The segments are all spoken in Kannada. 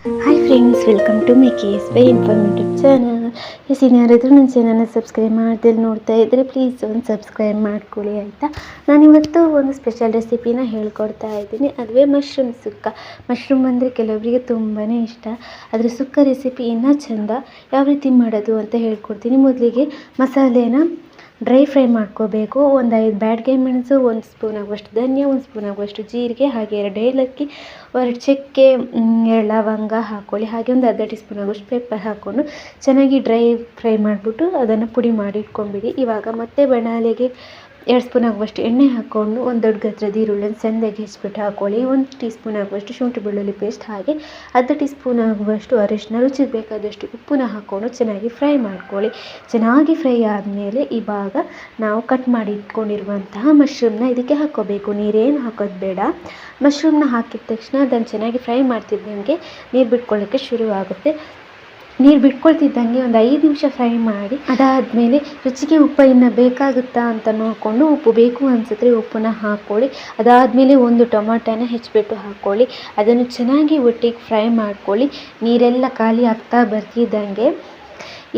ಹಾಯ್ ಫ್ರೆಂಡ್ಸ್, ವೆಲ್ಕಮ್ ಟು ಮೇಕೀಸ್ ವೈ ಇನ್ಫಾರ್ಮೇಟಿವ್ ಚಾನಲ್. ಯಾರಾದರೂ ನನ್ನ ಚಾನಲ್ನ ಸಬ್ಸ್ಕ್ರೈಬ್ ಮಾಡ್ದಲ್ಲಿ ನೋಡ್ತಾ ಇದ್ದರೆ ಪ್ಲೀಸ್ ಒಂದು ಸಬ್ಸ್ಕ್ರೈಬ್ ಮಾಡ್ಕೊಳ್ಳಿ ಆಯಿತಾ. ನಾನಿವತ್ತು ಒಂದು ಸ್ಪೆಷಲ್ ರೆಸಿಪಿನ ಹೇಳ್ಕೊಡ್ತಾ ಇದ್ದೀನಿ. ಅದುವೇ ಮಶ್ರೂಮ್ ಸುಕ್ಕ. ಮಶ್ರೂಮ್ ಅಂದರೆ ಕೆಲವರಿಗೆ ತುಂಬಾ ಇಷ್ಟ. ಅದರ ಸುಕ್ಕ ರೆಸಿಪಿ ಇನ್ನೂ ಚೆಂದ. ಯಾವ ರೀತಿ ಮಾಡೋದು ಅಂತ ಹೇಳ್ಕೊಡ್ತೀನಿ. ಮೊದಲಿಗೆ ಮಸಾಲೆನ ಡ್ರೈ ಫ್ರೈ ಮಾಡ್ಕೋಬೇಕು. ಒಂದು 5 ಬ್ಯಾಡಗೆ ಮೆಣಸು, 1 ಸ್ಪೂನ್ ಆಗುವಷ್ಟು ಧನಿಯಾ, 1 ಸ್ಪೂನ್ ಆಗುವಷ್ಟು ಜೀರಿಗೆ, ಹಾಗೆ 2 ಏಲಕ್ಕಿ, 2 ಚಕ್ಕೆ, 2 ಲವಂಗ ಹಾಕ್ಕೊಳ್ಳಿ. ಹಾಗೆ ಒಂದು ಅರ್ಧ ಟೀ ಸ್ಪೂನ್ ಆಗುವಷ್ಟು ಪೆಪ್ಪರ್ ಹಾಕ್ಕೊಂಡು ಚೆನ್ನಾಗಿ ಡ್ರೈ ಫ್ರೈ ಮಾಡಿಬಿಟ್ಟು ಅದನ್ನು ಪುಡಿ ಮಾಡಿ ಇಟ್ಕೊಂಡ್ಬಿಡಿ. ಇವಾಗ ಮತ್ತೆ ಬಾಣಲೆಗೆ 2 ಸ್ಪೂನ್ ಆಗುವಷ್ಟು ಎಣ್ಣೆ ಹಾಕ್ಕೊಂಡು ಒಂದು ದೊಡ್ಡ ಗಾತ್ರದ ಈರುಳ್ಳಿನ ಸಣ್ಣದಾಗಿ ಹೆಚ್ಚಿಬಿಟ್ಟು ಹಾಕ್ಕೊಳ್ಳಿ. 1 ಟೀ ಸ್ಪೂನ್ ಆಗುವಷ್ಟು ಶುಂಠಿ ಬೆಳ್ಳುಳ್ಳಿ ಪೇಸ್ಟ್, ಹಾಗೆ ಅರ್ಧ ಟೀ ಸ್ಪೂನ್ ಆಗುವಷ್ಟು ಅರಿಶಿನ, ರುಚಿಗೆ ಬೇಕಾದಷ್ಟು ಉಪ್ಪನ್ನ ಹಾಕ್ಕೊಂಡು ಚೆನ್ನಾಗಿ ಫ್ರೈ ಮಾಡ್ಕೊಳ್ಳಿ. ಚೆನ್ನಾಗಿ ಫ್ರೈ ಆದಮೇಲೆ ಇವಾಗ ನಾವು ಕಟ್ ಮಾಡಿ ಇಟ್ಕೊಂಡಿರುವಂತಹ ಮಶ್ರೂಮ್ನ ಇದಕ್ಕೆ ಹಾಕ್ಕೋಬೇಕು. ನೀರೇನು ಹಾಕೋದು ಬೇಡ. ಮಶ್ರೂಮ್ನ ಹಾಕಿದ ತಕ್ಷಣ ಅದನ್ನು ಚೆನ್ನಾಗಿ ಫ್ರೈ ಮಾಡ್ತಿದ್ದಂಗೆ ನೀರು ಬಿಟ್ಕೊಳ್ಳೋಕ್ಕೆ ಶುರುವಾಗುತ್ತೆ. ನೀರು ಬಿಟ್ಕೊಳ್ತಿದ್ದಂಗೆ ಒಂದು 5 ನಿಮಿಷ ಫ್ರೈ ಮಾಡಿ, ಅದಾದಮೇಲೆ ರುಚಿಗೆ ಉಪ್ಪು ಇನ್ನು ಬೇಕಾಗುತ್ತಾ ಅಂತ ನೋಡಿಕೊಂಡು ಉಪ್ಪು ಬೇಕು ಅನಿಸಿದ್ರೆ ಉಪ್ಪನ್ನ ಹಾಕ್ಕೊಳ್ಳಿ. ಅದಾದಮೇಲೆ ಒಂದು ಟೊಮಾಟೋನ ಹೆಚ್ಚಿಬಿಟ್ಟು ಹಾಕ್ಕೊಳ್ಳಿ. ಅದನ್ನು ಚೆನ್ನಾಗಿ ಒಟ್ಟಿಗೆ ಫ್ರೈ ಮಾಡ್ಕೊಳ್ಳಿ. ನೀರೆಲ್ಲ ಖಾಲಿ ಆಗ್ತಾ ಬರ್ತಿದ್ದಂಗೆ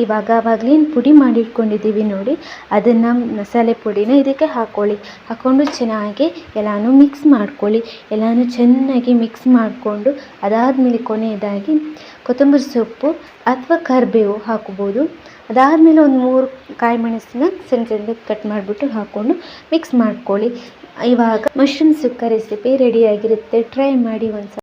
ಇವಾಗ ಆವಾಗಲೇನು ಪುಡಿ ಮಾಡಿಟ್ಕೊಂಡಿದ್ದೀವಿ ನೋಡಿ, ಅದನ್ನು ಮಸಾಲೆ ಪುಡಿನ ಇದಕ್ಕೆ ಹಾಕ್ಕೊಳ್ಳಿ. ಹಾಕ್ಕೊಂಡು ಚೆನ್ನಾಗಿ ಎಲ್ಲನೂ ಮಿಕ್ಸ್ ಮಾಡ್ಕೊಳ್ಳಿ. ಎಲ್ಲನೂ ಚೆನ್ನಾಗಿ ಮಿಕ್ಸ್ ಮಾಡಿಕೊಂಡು ಅದಾದಮೇಲೆ ಕೊನೆಯದಾಗಿ ಕೊತ್ತಂಬರಿ ಸೊಪ್ಪು ಅಥವಾ ಕರಿಬೇವು ಹಾಕ್ಬೋದು. ಅದಾದಮೇಲೆ ಒಂದು 3 ಕಾಯಿ ಮೆಣಸನ್ನ ಸಣ್ಣ ಸಣ್ಣದಾಗಿ ಕಟ್ ಮಾಡಿಬಿಟ್ಟು ಹಾಕ್ಕೊಂಡು ಮಿಕ್ಸ್ ಮಾಡ್ಕೊಳ್ಳಿ. ಇವಾಗ ಮಶ್ರೂಮ್ ಸುಕ್ಕ ರೆಸಿಪಿ ರೆಡಿಯಾಗಿರುತ್ತೆ. ಟ್ರೈ ಮಾಡಿ ಒಂದು